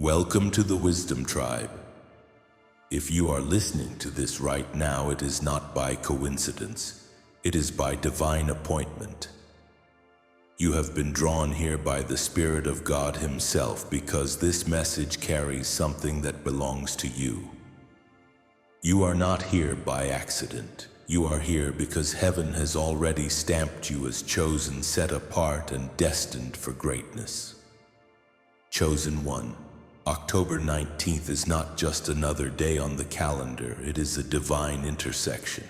Welcome to the Wisdom Tribe. If you are listening to this right now, it is not by coincidence. It is by divine appointment. You have been drawn here by the Spirit of God Himself because this message carries something that belongs to you. You are not here by accident. You are here because heaven has already stamped you as chosen, set apart, and destined for greatness. Chosen one. October 19th is not just another day on the calendar, it is a divine intersection.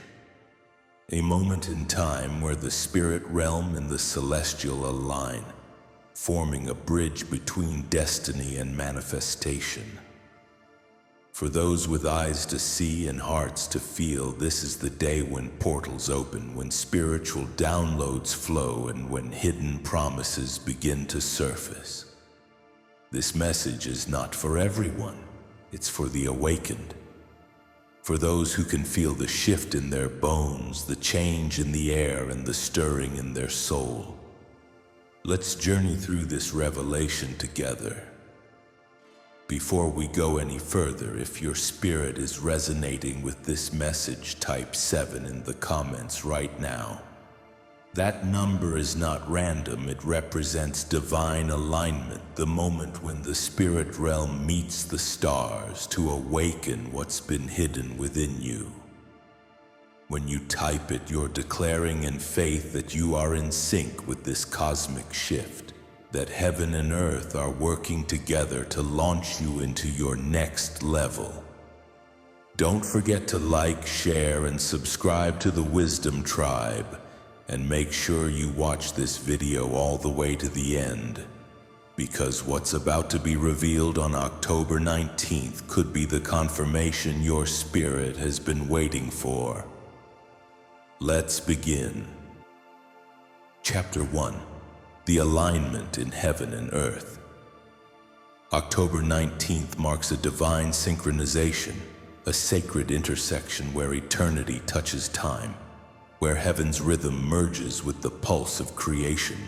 A moment in time where the spirit realm and the celestial align, forming a bridge between destiny and manifestation. For those with eyes to see and hearts to feel, this is the day when portals open, when spiritual downloads flow, and when hidden promises begin to surface. This message is not for everyone. It's for the awakened. For those who can feel the shift in their bones, the change in the air, and the stirring in their soul. Let's journey through this revelation together. Before we go any further, if your spirit is resonating with this message, type 7 in the comments right now. That number is not random, it represents divine alignment, the moment when the spirit realm meets the stars to awaken what's been hidden within you. When you type it, you're declaring in faith that you are in sync with this cosmic shift, that heaven and earth are working together to launch you into your next level. Don't forget to like, share, and subscribe to the Wisdom Tribe. And make sure you watch this video all the way to the end, because what's about to be revealed on October 19th could be the confirmation your spirit has been waiting for. Let's begin. Chapter 1. The Alignment in Heaven and Earth. October 19th marks a divine synchronization, a sacred intersection where eternity touches time, where heaven's rhythm merges with the pulse of creation.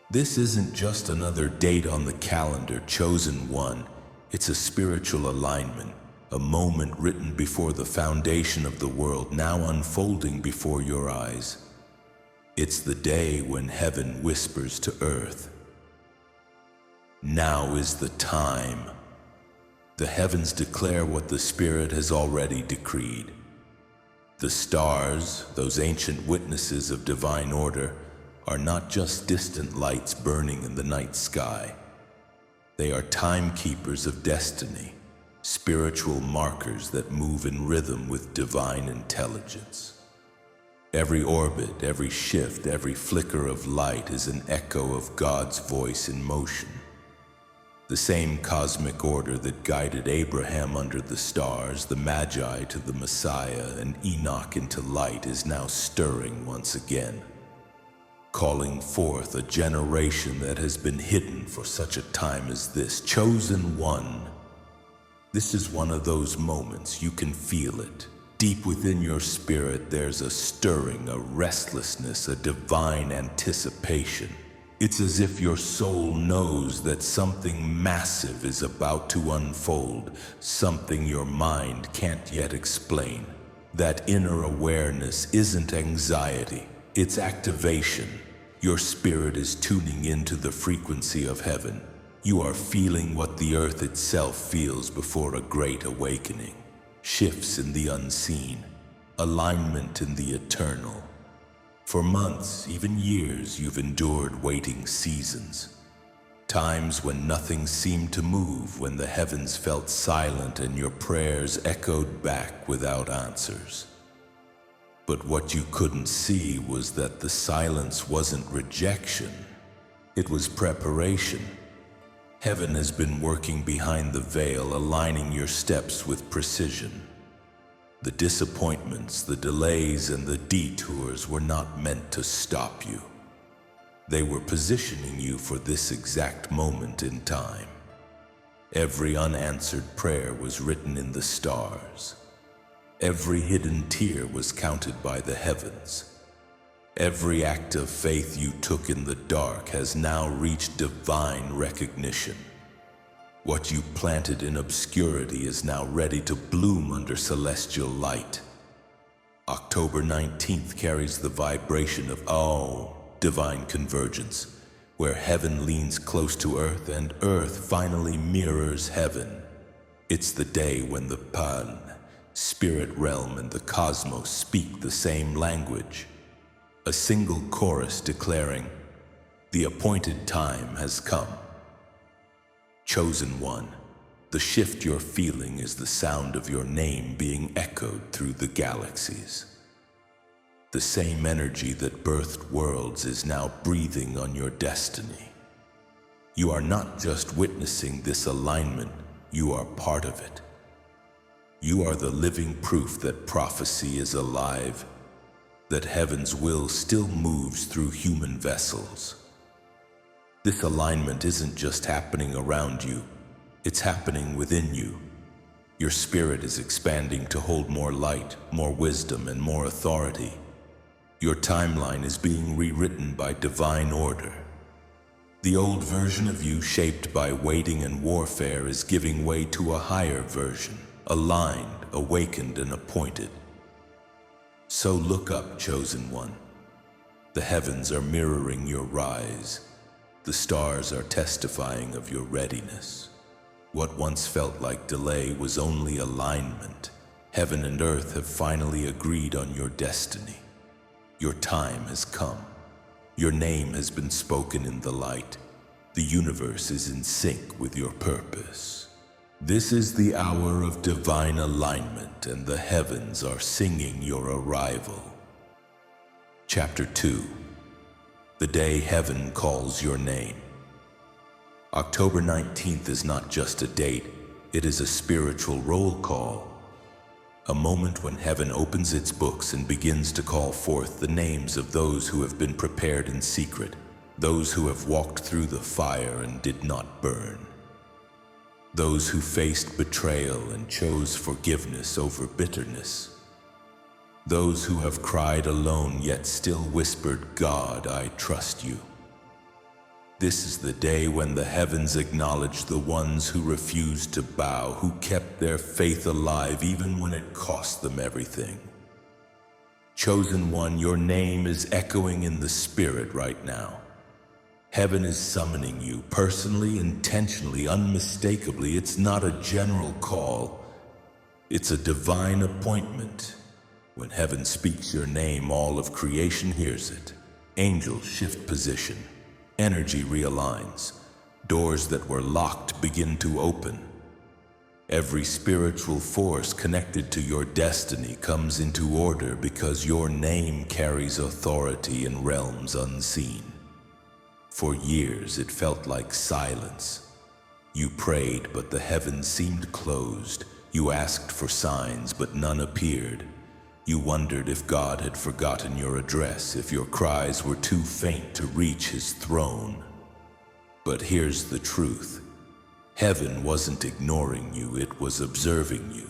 This isn't just another date on the calendar, chosen one. It's a spiritual alignment, a moment written before the foundation of the world, now unfolding before your eyes. It's the day when heaven whispers to earth, "Now is the time." The heavens declare what the Spirit has already decreed. The stars, those ancient witnesses of divine order, are not just distant lights burning in the night sky. They are timekeepers of destiny, spiritual markers that move in rhythm with divine intelligence. Every orbit, every shift, every flicker of light is an echo of God's voice in motion. The same cosmic order that guided Abraham under the stars, the Magi to the Messiah, and Enoch into light is now stirring once again, calling forth a generation that has been hidden for such a time as this. Chosen one. This is one of those moments you can feel it. Deep within your spirit, there's a stirring, a restlessness, a divine anticipation. It's as if your soul knows that something massive is about to unfold, something your mind can't yet explain. That inner awareness isn't anxiety, it's activation. Your spirit is tuning into the frequency of heaven. You are feeling what the earth itself feels before a great awakening. Shifts in the unseen, alignment in the eternal. For months, even years, you've endured waiting seasons. Times when nothing seemed to move, when the heavens felt silent and your prayers echoed back without answers. But what you couldn't see was that the silence wasn't rejection. It was preparation. Heaven has been working behind the veil, aligning your steps with precision. The disappointments, the delays, and the detours were not meant to stop you. They were positioning you for this exact moment in time. Every unanswered prayer was written in the stars. Every hidden tear was counted by the heavens. Every act of faith you took in the dark has now reached divine recognition. What you planted in obscurity is now ready to bloom under celestial light. October 19th carries the vibration of divine convergence, where heaven leans close to earth and earth finally mirrors heaven. It's the day when the spirit realm and the cosmos speak the same language. A single chorus declaring, "The appointed time has come." Chosen one, the shift you're feeling is the sound of your name being echoed through the galaxies. The same energy that birthed worlds is now breathing on your destiny. You are not just witnessing this alignment, you are part of it. You are the living proof that prophecy is alive, that heaven's will still moves through human vessels. This alignment isn't just happening around you, it's happening within you. Your spirit is expanding to hold more light, more wisdom, and more authority. Your timeline is being rewritten by divine order. The old version of you, shaped by waiting and warfare, is giving way to a higher version, aligned, awakened, and appointed. So look up, chosen one. The heavens are mirroring your rise. The stars are testifying of your readiness. What once felt like delay was only alignment. Heaven and earth have finally agreed on your destiny. Your time has come. Your name has been spoken in the light. The universe is in sync with your purpose. This is the hour of divine alignment, and the heavens are singing your arrival. Chapter 2. The day heaven calls your name. October 19th is not just a date, it is a spiritual roll call. A moment when heaven opens its books and begins to call forth the names of those who have been prepared in secret, those who have walked through the fire and did not burn, those who faced betrayal and chose forgiveness over bitterness, those who have cried alone yet still whispered, "God, I trust you." This is the day when the heavens acknowledge the ones who refused to bow, who kept their faith alive even when it cost them everything. Chosen one, your name is echoing in the spirit right now. Heaven is summoning you, personally, intentionally, unmistakably. It's not a general call. It's a divine appointment. When heaven speaks your name, all of creation hears it. Angels shift position. Energy realigns. Doors that were locked begin to open. Every spiritual force connected to your destiny comes into order because your name carries authority in realms unseen. For years, it felt like silence. You prayed, but the heavens seemed closed. You asked for signs, but none appeared. You wondered if God had forgotten your address, if your cries were too faint to reach his throne. But here's the truth. Heaven wasn't ignoring you, it was observing you.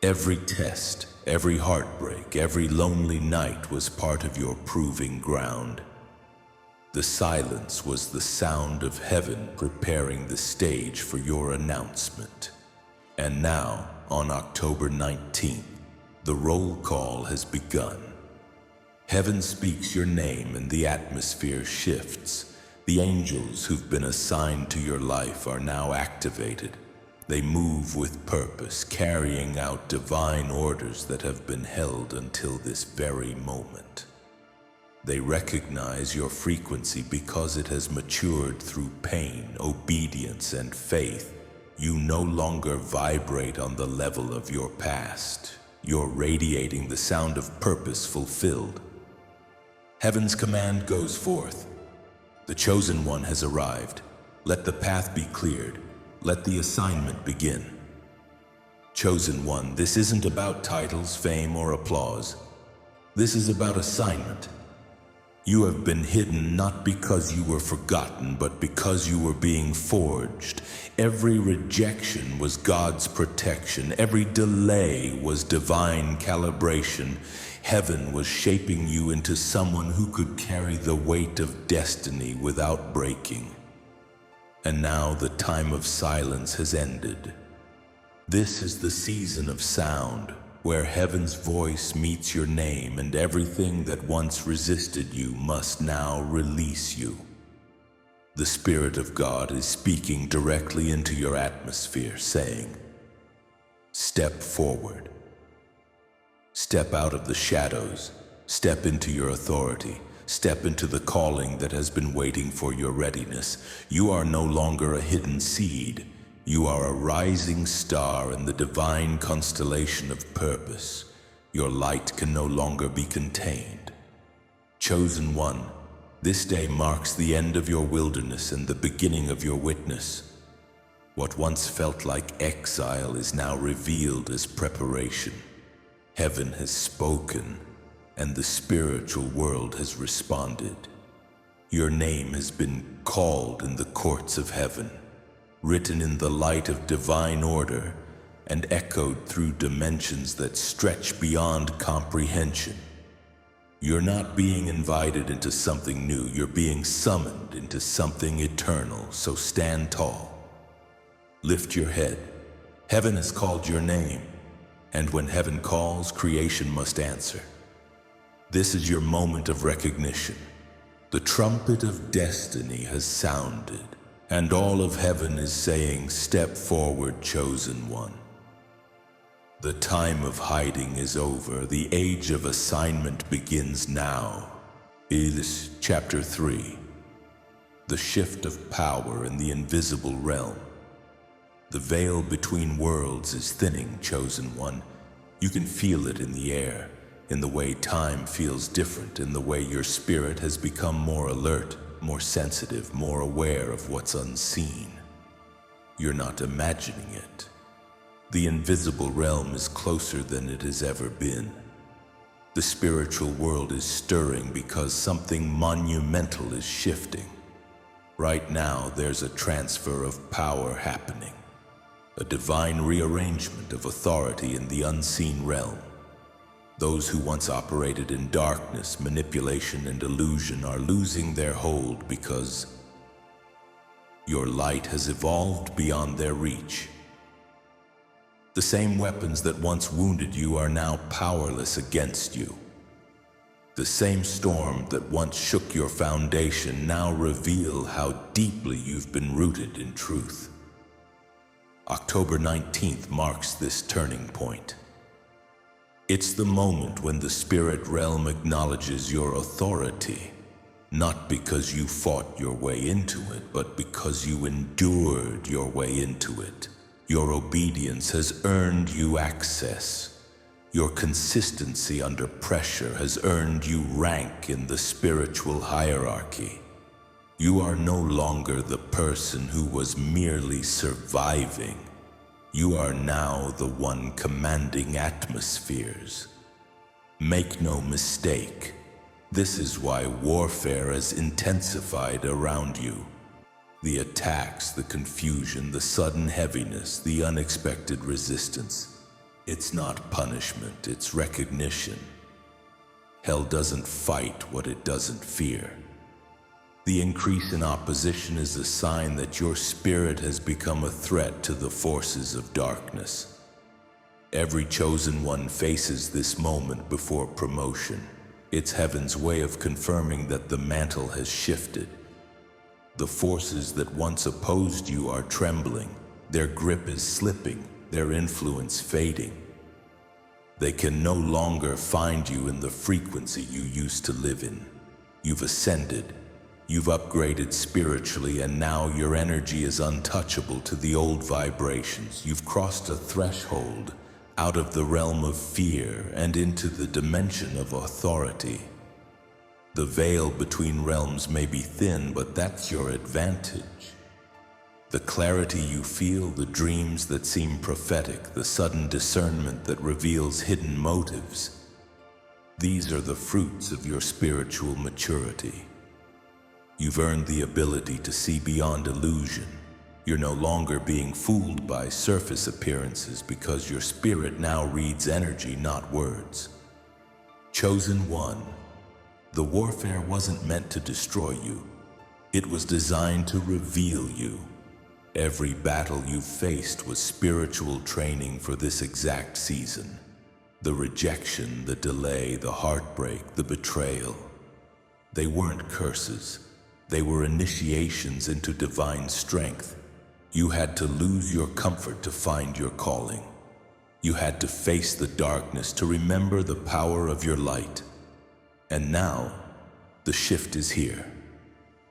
Every test, every heartbreak, every lonely night was part of your proving ground. The silence was the sound of heaven preparing the stage for your announcement. And now, on October 19th, the roll call has begun. Heaven speaks your name and the atmosphere shifts. The angels who've been assigned to your life are now activated. They move with purpose, carrying out divine orders that have been held until this very moment. They recognize your frequency because it has matured through pain, obedience, and faith. You no longer vibrate on the level of your past. You're radiating the sound of purpose fulfilled. Heaven's command goes forth. The chosen one has arrived. Let the path be cleared. Let the assignment begin. Chosen one, this isn't about titles, fame, or applause. This is about assignment. You have been hidden not because you were forgotten, but because you were being forged. Every rejection was God's protection. Every delay was divine calibration. Heaven was shaping you into someone who could carry the weight of destiny without breaking. and now the time of silence has ended. This is the season of sound, where heaven's voice meets your name, and everything that once resisted you must now release you. The Spirit of God is speaking directly into your atmosphere, saying, "Step forward. Step out of the shadows. Step into your authority. Step into the calling that has been waiting for your readiness. You are no longer a hidden seed. You are a rising star in the divine constellation of purpose. Your light can no longer be contained. Chosen one, this day marks the end of your wilderness and the beginning of your witness. What once felt like exile is now revealed as preparation. Heaven has spoken, and the spiritual world has responded. Your name has been called in the courts of heaven, written in the light of divine order, and echoed through dimensions that stretch beyond comprehension. You're not being invited into something new, you're being summoned into something eternal, so stand tall. Lift your head. Heaven has called your name, and when heaven calls, creation must answer. This is your moment of recognition. The trumpet of destiny has sounded, and all of heaven is saying, "Step forward, chosen one." The time of hiding is over. The age of assignment begins now. It is chapter 3. The shift of power in the invisible realm. The veil between worlds is thinning, chosen one. You can feel it in the air, in the way time feels different, in the way your spirit has become more alert, more sensitive, more aware of what's unseen. You're not imagining it. The invisible realm is closer than it has ever been. The spiritual world is stirring because something monumental is shifting. Right now, there's a transfer of power happening, a divine rearrangement of authority in the unseen realm. Those who once operated in darkness, manipulation, and illusion are losing their hold because your light has evolved beyond their reach. The same weapons that once wounded you are now powerless against you. The same storm that once shook your foundation now reveal how deeply you've been rooted in truth. October 19th marks this turning point. It's the moment when the spirit realm acknowledges your authority, not because you fought your way into it, but because you endured your way into it. Your obedience has earned you access. Your consistency under pressure has earned you rank in the spiritual hierarchy. You are no longer the person who was merely surviving. You are now the one commanding atmospheres. Make no mistake, this is why warfare has intensified around you. The attacks, the confusion, the sudden heaviness, the unexpected resistance. It's not punishment, it's recognition. Hell doesn't fight what it doesn't fear. The increase in opposition is a sign that your spirit has become a threat to the forces of darkness. Every chosen one faces this moment before promotion. It's heaven's way of confirming that the mantle has shifted. The forces that once opposed you are trembling. Their grip is slipping, their influence fading. They can no longer find you in the frequency you used to live in. You've ascended, you've upgraded spiritually, and now your energy is untouchable to the old vibrations. You've crossed a threshold out of the realm of fear and into the dimension of authority. The veil between realms may be thin, but that's your advantage. The clarity you feel, the dreams that seem prophetic, the sudden discernment that reveals hidden motives. These are the fruits of your spiritual maturity. You've earned the ability to see beyond illusion. You're no longer being fooled by surface appearances because your spirit now reads energy, not words. Chosen one. The warfare wasn't meant to destroy you. It was designed to reveal you. Every battle you faced was spiritual training for this exact season. The rejection, the delay, the heartbreak, the betrayal. They weren't curses. They were initiations into divine strength. You had to lose your comfort to find your calling. You had to face the darkness to remember the power of your light. And now, the shift is here.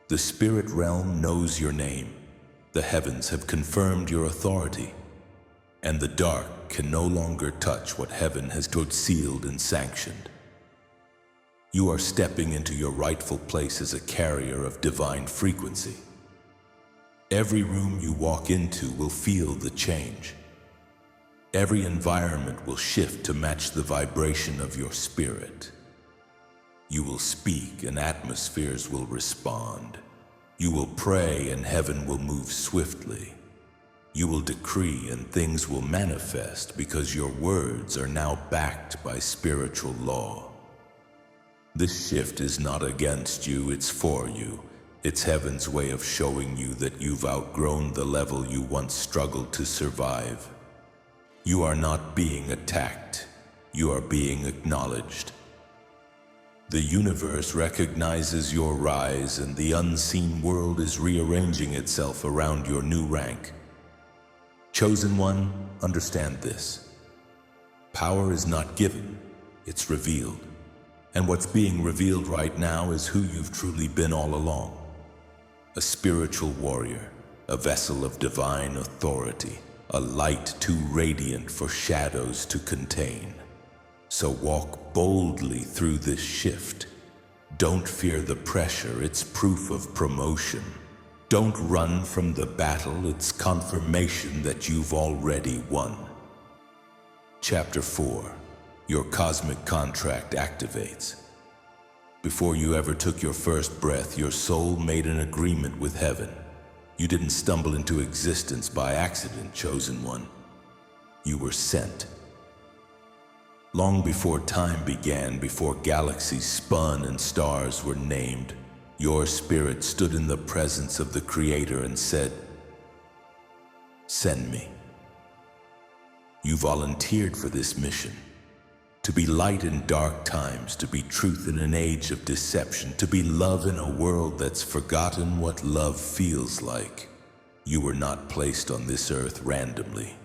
The spirit realm knows your name. The heavens have confirmed your authority. And the dark can no longer touch what heaven has sealed and sanctioned. You are stepping into your rightful place as a carrier of divine frequency. Every room you walk into will feel the change. Every environment will shift to match the vibration of your spirit. You will speak and atmospheres will respond. You will pray and heaven will move swiftly. You will decree and things will manifest because your words are now backed by spiritual law. This shift is not against you, it's for you. It's heaven's way of showing you that you've outgrown the level you once struggled to survive. You are not being attacked. You are being acknowledged. The universe recognizes your rise and the unseen world is rearranging itself around your new rank. Chosen one, understand this. Power is not given, it's revealed. And what's being revealed right now is who you've truly been all along. A spiritual warrior, a vessel of divine authority, a light too radiant for shadows to contain. So walk boldly through this shift. Don't fear the pressure, it's proof of promotion. Don't run from the battle, it's confirmation that you've already won. Chapter 4. Your cosmic contract activates. Before you ever took your first breath, your soul made an agreement with heaven. You didn't stumble into existence by accident, chosen one. You were sent. Long before time began, before galaxies spun and stars were named, your spirit stood in the presence of the Creator and said, "Send me." You volunteered for this mission. To be light in dark times, to be truth in an age of deception, to be love in a world that's forgotten what love feels like. You were not placed on this earth randomly.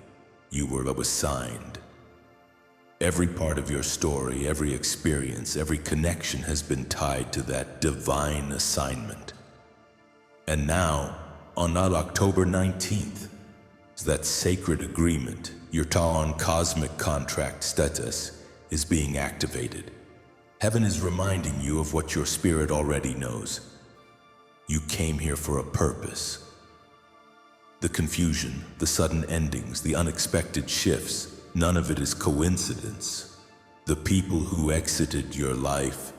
You were assigned. Every part of your story, every experience, every connection has been tied to that divine assignment. And now, on October 19th, that sacred agreement, your Ta'an cosmic contract status, is being activated. Heaven is reminding you of what your spirit already knows. You came here for a purpose. The confusion, the sudden endings, the unexpected shifts, none of it is coincidence. The people who exited your life,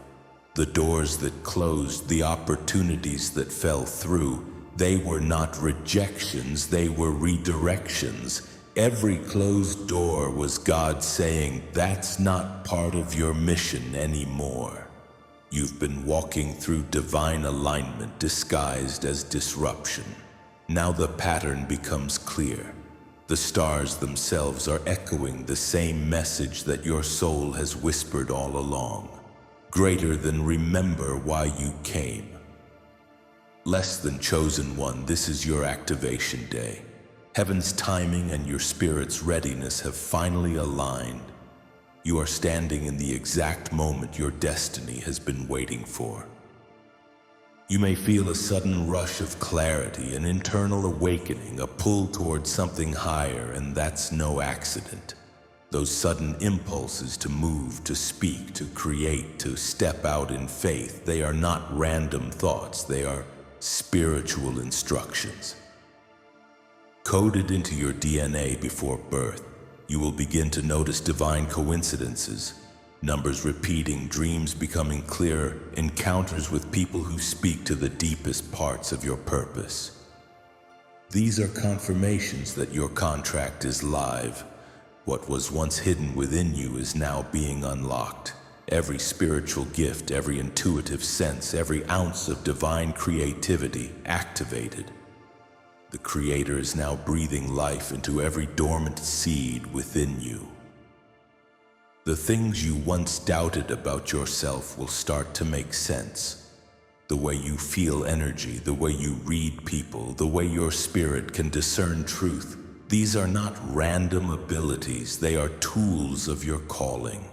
the doors that closed, the opportunities that fell through, they were not rejections, they were redirections. Every closed door was God saying, that's not part of your mission anymore. You've been walking through divine alignment disguised as disruption. Now the pattern becomes clear. The stars themselves are echoing the same message that your soul has whispered all along. Greater than remember why you came. Less than chosen one, this is your activation day. Heaven's timing and your spirit's readiness have finally aligned. You are standing in the exact moment your destiny has been waiting for. You may feel a sudden rush of clarity, an internal awakening, a pull towards something higher, and that's no accident. Those sudden impulses to move, to speak, to create, to step out in faith, they are not random thoughts, they are spiritual instructions. Coded into your DNA before birth, you will begin to notice divine coincidences, numbers repeating, dreams becoming clearer, encounters with people who speak to the deepest parts of your purpose. These are confirmations that your contract is live. What was once hidden within you is now being unlocked. Every spiritual gift, every intuitive sense, every ounce of divine creativity activated. The Creator is now breathing life into every dormant seed within you. The things you once doubted about yourself will start to make sense. The way you feel energy, the way you read people, the way your spirit can discern truth. These are not random abilities, they are tools of your calling.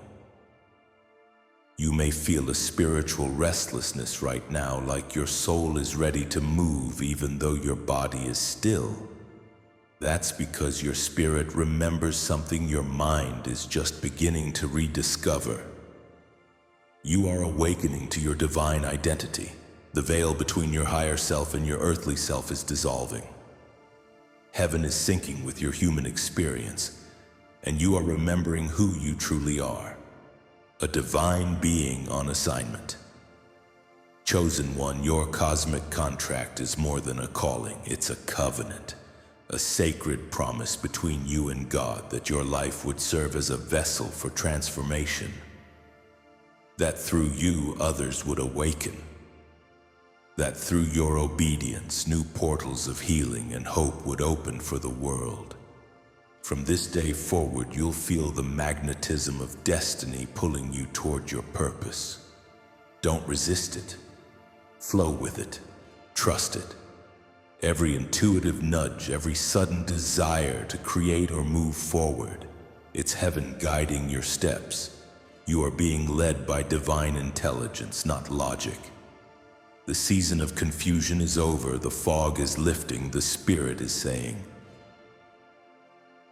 You may feel a spiritual restlessness right now, like your soul is ready to move even though your body is still. That's because your spirit remembers something your mind is just beginning to rediscover. You are awakening to your divine identity. The veil between your higher self and your earthly self is dissolving. Heaven is syncing with your human experience, and you are remembering who you truly are. A divine being on assignment. Chosen one, your cosmic contract is more than a calling, it's a covenant. A sacred promise between you and God that your life would serve as a vessel for transformation. That through you, others would awaken. That through your obedience, new portals of healing and hope would open for the world. From this day forward, you'll feel the magnetism of destiny pulling you toward your purpose. Don't resist it. Flow with it. Trust it. Every intuitive nudge, every sudden desire to create or move forward, it's heaven guiding your steps. You are being led by divine intelligence, not logic. The season of confusion is over, the fog is lifting, the Spirit is saying,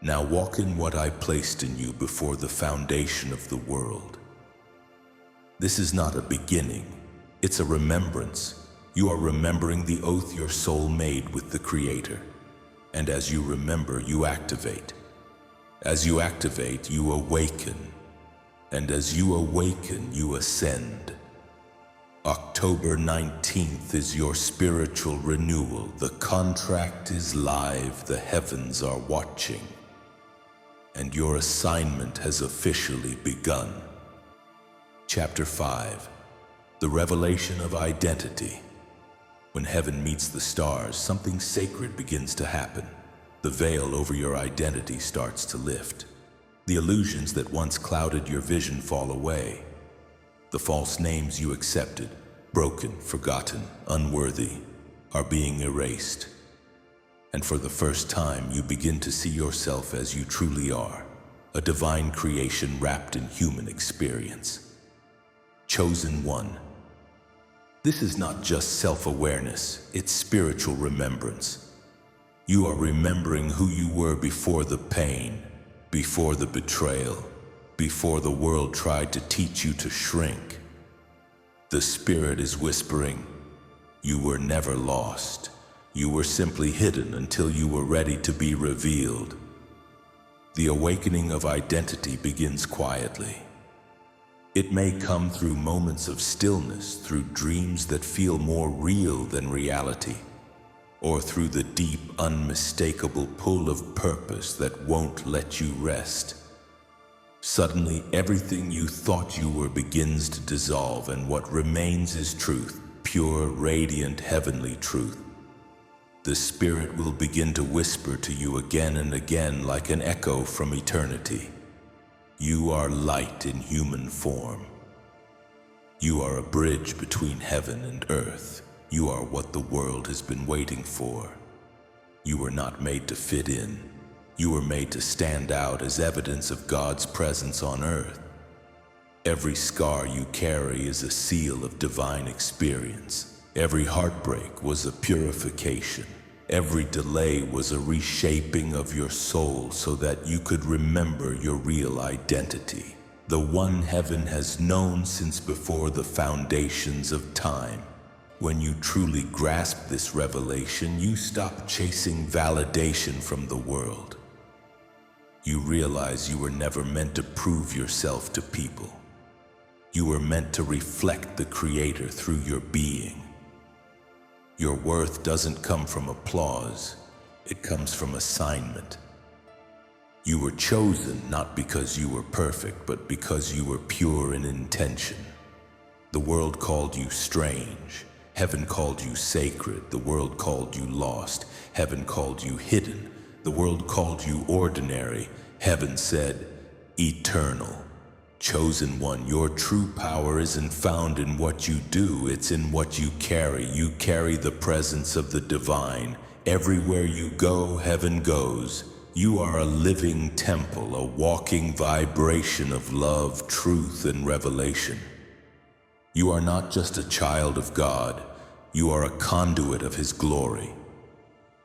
"Now walk in what I placed in you before the foundation of the world." This is not a beginning, it's a remembrance. You are remembering the oath your soul made with the Creator. And as you remember, you activate. As you activate, you awaken. And as you awaken, you ascend. October 19th is your spiritual renewal. The contract is live, the heavens are watching. And your assignment has officially begun. Chapter 5. The Revelation of Identity. When heaven meets the stars, something sacred begins to happen. The veil over your identity starts to lift. The illusions that once clouded your vision fall away. The false names you accepted, broken, forgotten, unworthy, are being erased. And for the first time, you begin to see yourself as you truly are, a divine creation wrapped in human experience. Chosen one. This is not just self-awareness, it's spiritual remembrance. You are remembering who you were before the pain, before the betrayal, before the world tried to teach you to shrink. The Spirit is whispering, you were never lost. You were simply hidden until you were ready to be revealed. The awakening of identity begins quietly. It may come through moments of stillness, through dreams that feel more real than reality, or through the deep, unmistakable pull of purpose that won't let you rest. Suddenly, everything you thought you were begins to dissolve, and what remains is truth, pure, radiant, heavenly truth. The Spirit will begin to whisper to you again and again like an echo from eternity. You are light in human form. You are a bridge between heaven and earth. You are what the world has been waiting for. You were not made to fit in. You were made to stand out as evidence of God's presence on earth. Every scar you carry is a seal of divine experience. Every heartbreak was a purification. Every delay was a reshaping of your soul so that you could remember your real identity, the one heaven has known since before the foundations of time. When you truly grasp this revelation, you stop chasing validation from the world. You realize you were never meant to prove yourself to people. You were meant to reflect the Creator through your being. Your worth doesn't come from applause, it comes from assignment. You were chosen not because you were perfect, but because you were pure in intention. The world called you strange, Heaven called you sacred, the world called you lost. Heaven called you hidden, the world called you ordinary. Heaven said, eternal. Chosen one, your true power isn't found in what you do, it's in what you carry. You carry the presence of the divine. Everywhere you go, heaven goes. You are a living temple, a walking vibration of love, truth, and revelation. You are not just a child of God, you are a conduit of His glory.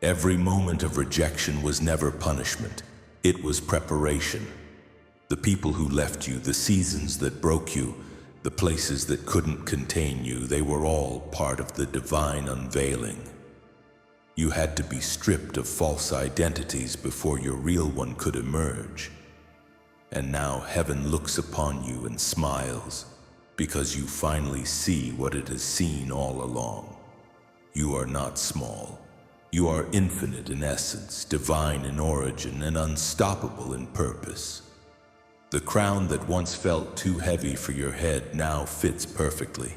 Every moment of rejection was never punishment, it was preparation. The people who left you, the seasons that broke you, the places that couldn't contain you, they were all part of the divine unveiling. You had to be stripped of false identities before your real one could emerge. And now heaven looks upon you and smiles, because you finally see what it has seen all along. You are not small. You are infinite in essence, divine in origin, and unstoppable in purpose. The crown that once felt too heavy for your head now fits perfectly,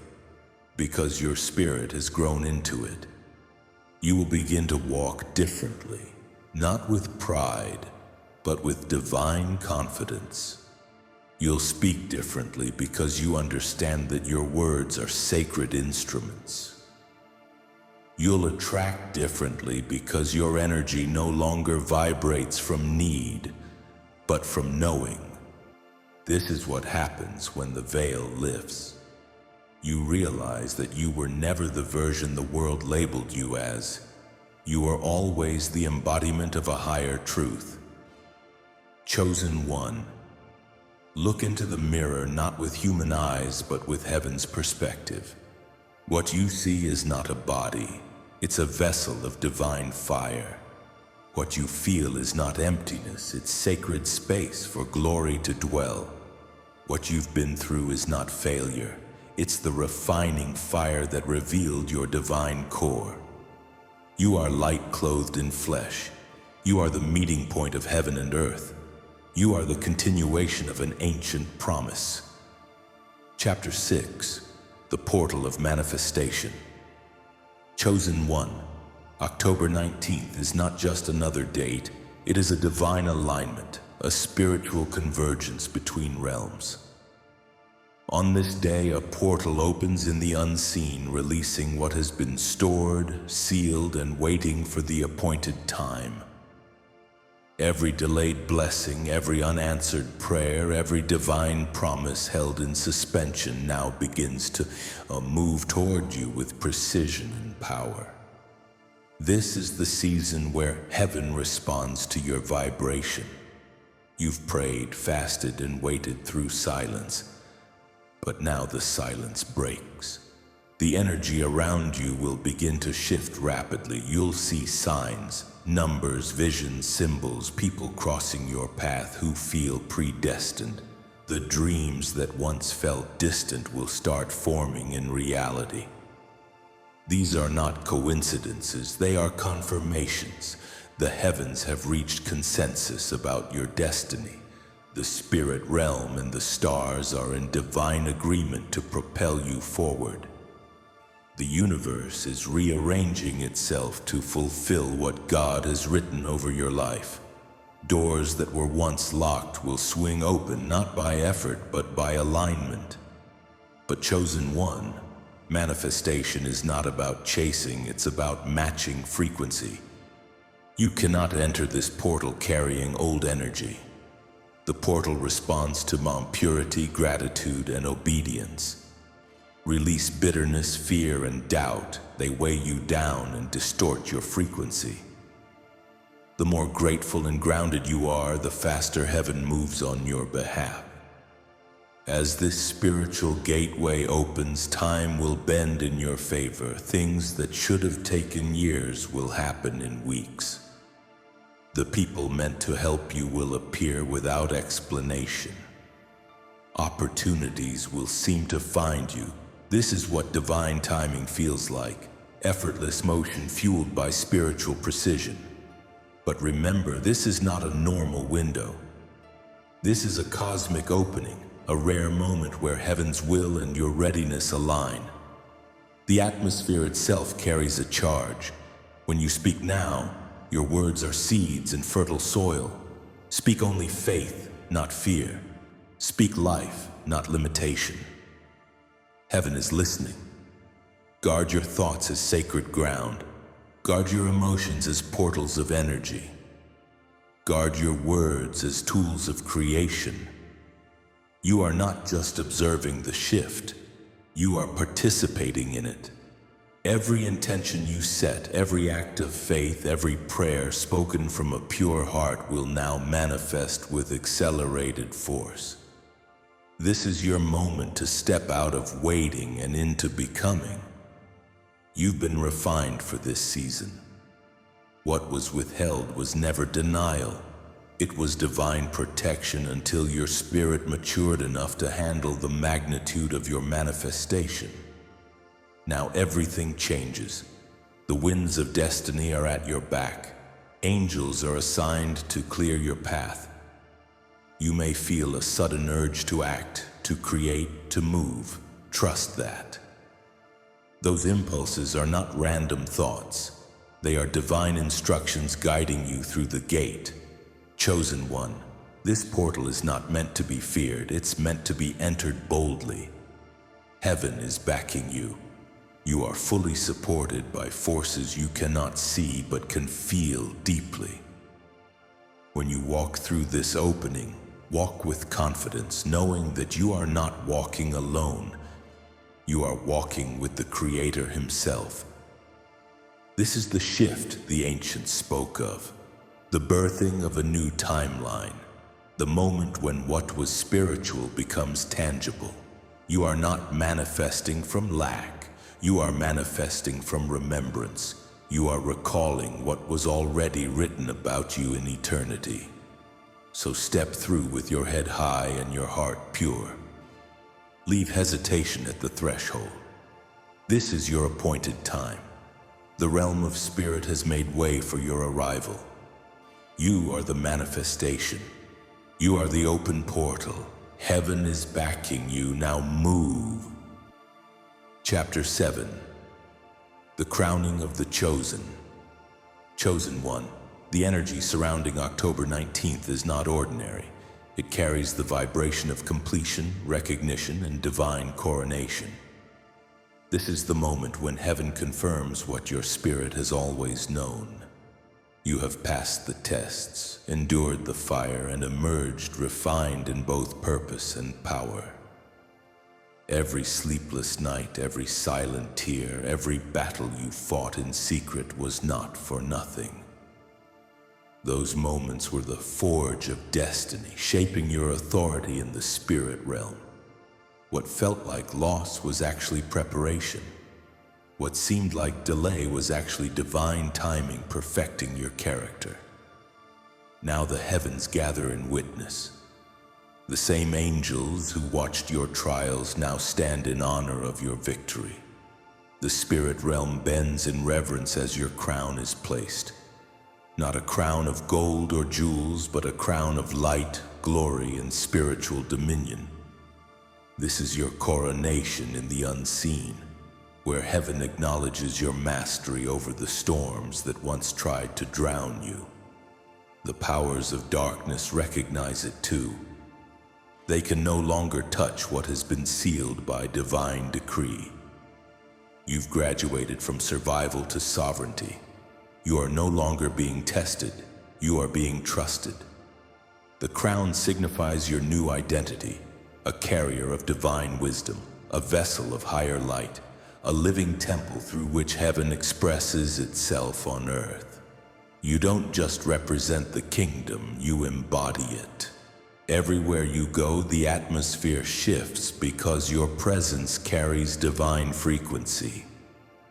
because your spirit has grown into it. You will begin to walk differently, not with pride, but with divine confidence. You'll speak differently because you understand that your words are sacred instruments. You'll attract differently because your energy no longer vibrates from need, but from knowing. This is what happens when the veil lifts. You realize that you were never the version the world labeled you as. You are always the embodiment of a higher truth. Chosen one. Look into the mirror not with human eyes, but with heaven's perspective. What you see is not a body, it's a vessel of divine fire. What you feel is not emptiness, it's sacred space for glory to dwell. What you've been through is not failure, it's the refining fire that revealed your divine core. You are light clothed in flesh. You are the meeting point of heaven and earth. You are the continuation of an ancient promise. Chapter 6, The Portal of Manifestation. Chosen one, October 19th is not just another date, it is a divine alignment, a spiritual convergence between realms. On this day, a portal opens in the unseen, releasing what has been stored, sealed, and waiting for the appointed time. Every delayed blessing, every unanswered prayer, every divine promise held in suspension now begins to move toward you with precision and power. This is the season where heaven responds to your vibration. You've prayed, fasted, and waited through silence, but now the silence breaks. The energy around you will begin to shift rapidly. You'll see signs, numbers, visions, symbols, people crossing your path who feel predestined. The dreams that once felt distant will start forming in reality. These are not coincidences, they are confirmations. The heavens have reached consensus about your destiny. The spirit realm and the stars are in divine agreement to propel you forward. The universe is rearranging itself to fulfill what God has written over your life. Doors that were once locked will swing open not by effort but by alignment. But chosen one, manifestation is not about chasing, it's about matching frequency. You cannot enter this portal carrying old energy. The portal responds to purity, gratitude, and obedience. Release bitterness, fear, and doubt. They weigh you down and distort your frequency. The more grateful and grounded you are, the faster heaven moves on your behalf. As this spiritual gateway opens, time will bend in your favor. Things that should have taken years will happen in weeks. The people meant to help you will appear without explanation. Opportunities will seem to find you. This is what divine timing feels like, effortless motion fueled by spiritual precision. But remember, this is not a normal window. This is a cosmic opening, a rare moment where heaven's will and your readiness align. The atmosphere itself carries a charge. When you speak now, your words are seeds in fertile soil. Speak only faith, not fear. Speak life, not limitation. Heaven is listening. Guard your thoughts as sacred ground. Guard your emotions as portals of energy. Guard your words as tools of creation. You are not just observing the shift, you are participating in it. Every intention you set, every act of faith, every prayer spoken from a pure heart will now manifest with accelerated force. This is your moment to step out of waiting and into becoming. You've been refined for this season. What was withheld was never denial. It was divine protection until your spirit matured enough to handle the magnitude of your manifestation. Now everything changes. The winds of destiny are at your back. Angels are assigned to clear your path. You may feel a sudden urge to act, to create, to move. Trust that. Those impulses are not random thoughts. They are divine instructions guiding you through the gate. Chosen one, this portal is not meant to be feared, it's meant to be entered boldly. Heaven is backing you. You are fully supported by forces you cannot see but can feel deeply. When you walk through this opening, walk with confidence, knowing that you are not walking alone. You are walking with the Creator Himself. This is the shift the ancients spoke of, the birthing of a new timeline, the moment when what was spiritual becomes tangible. You are not manifesting from lack, you are manifesting from remembrance. You are recalling what was already written about you in eternity. So step through with your head high and your heart pure. Leave hesitation at the threshold. This is your appointed time. The realm of spirit has made way for your arrival. You are the manifestation. You are the open portal. Heaven is backing you. Now move. Chapter 7. The crowning of the chosen. Chosen one. The energy surrounding October 19th is not ordinary. It carries the vibration of completion, recognition, and divine coronation. This is the moment when heaven confirms what your spirit has always known. You have passed the tests, endured the fire, and emerged refined in both purpose and power. Every sleepless night, every silent tear, every battle you fought in secret was not for nothing. Those moments were the forge of destiny, shaping your authority in the spirit realm. What felt like loss was actually preparation. What seemed like delay was actually divine timing perfecting your character. Now the heavens gather in witness. The same angels who watched your trials now stand in honor of your victory. The spirit realm bends in reverence as your crown is placed. Not a crown of gold or jewels, but a crown of light, glory, and spiritual dominion. This is your coronation in the unseen, where heaven acknowledges your mastery over the storms that once tried to drown you. The powers of darkness recognize it too. They can no longer touch what has been sealed by divine decree. You've graduated from survival to sovereignty. You are no longer being tested, you are being trusted. The crown signifies your new identity, a carrier of divine wisdom, a vessel of higher light, a living temple through which heaven expresses itself on earth. You don't just represent the kingdom, you embody it. Everywhere you go, the atmosphere shifts because your presence carries divine frequency.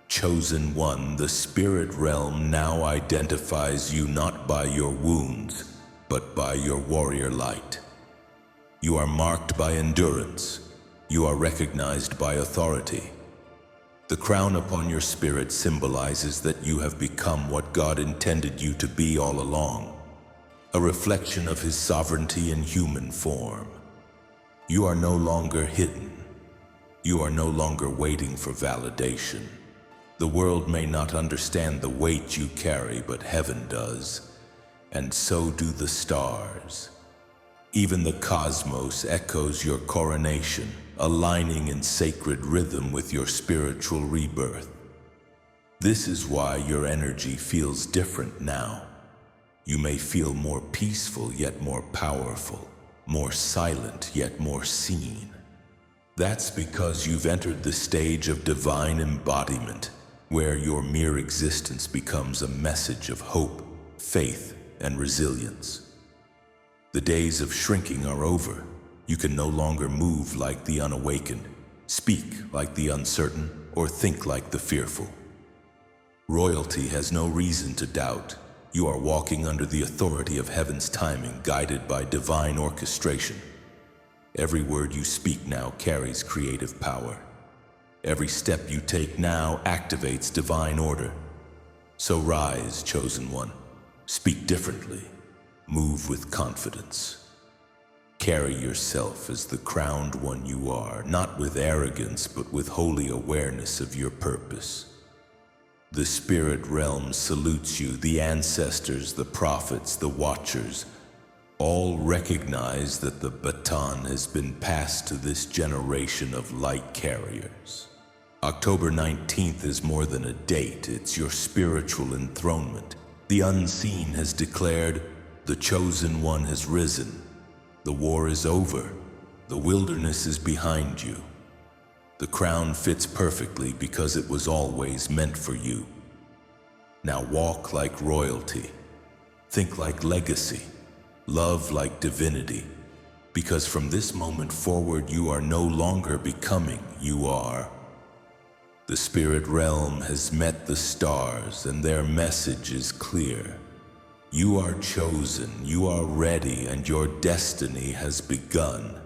Chosen one, the spirit realm now identifies you not by your wounds, but by your warrior light. You are marked by endurance. You are recognized by authority. The crown upon your spirit symbolizes that you have become what God intended you to be all along, a reflection of His sovereignty in human form. You are no longer hidden. You are no longer waiting for validation. The world may not understand the weight you carry, but heaven does, and so do the stars. Even the cosmos echoes your coronation, aligning in sacred rhythm with your spiritual rebirth. This is why your energy feels different now. You may feel more peaceful yet more powerful, more silent yet more seen. That's because you've entered the stage of divine embodiment, where your mere existence becomes a message of hope, faith, and resilience. The days of shrinking are over. You can no longer move like the unawakened, speak like the uncertain, or think like the fearful. Royalty has no reason to doubt. You are walking under the authority of heaven's timing, guided by divine orchestration. Every word you speak now carries creative power. Every step you take now activates divine order. So rise, chosen one. Speak differently. Move with confidence. Carry yourself as the crowned one you are, not with arrogance, but with holy awareness of your purpose. The spirit realm salutes you, the ancestors, the prophets, the watchers. All recognize that the baton has been passed to this generation of light carriers. October 19th is more than a date, it's your spiritual enthronement. The unseen has declared, the chosen one has risen. The war is over. The wilderness is behind you. The crown fits perfectly because it was always meant for you. Now walk like royalty. Think like legacy. Love like divinity. Because from this moment forward, you are no longer becoming, you are. The spirit realm has met the stars, and their message is clear. You are chosen, you are ready, and your destiny has begun.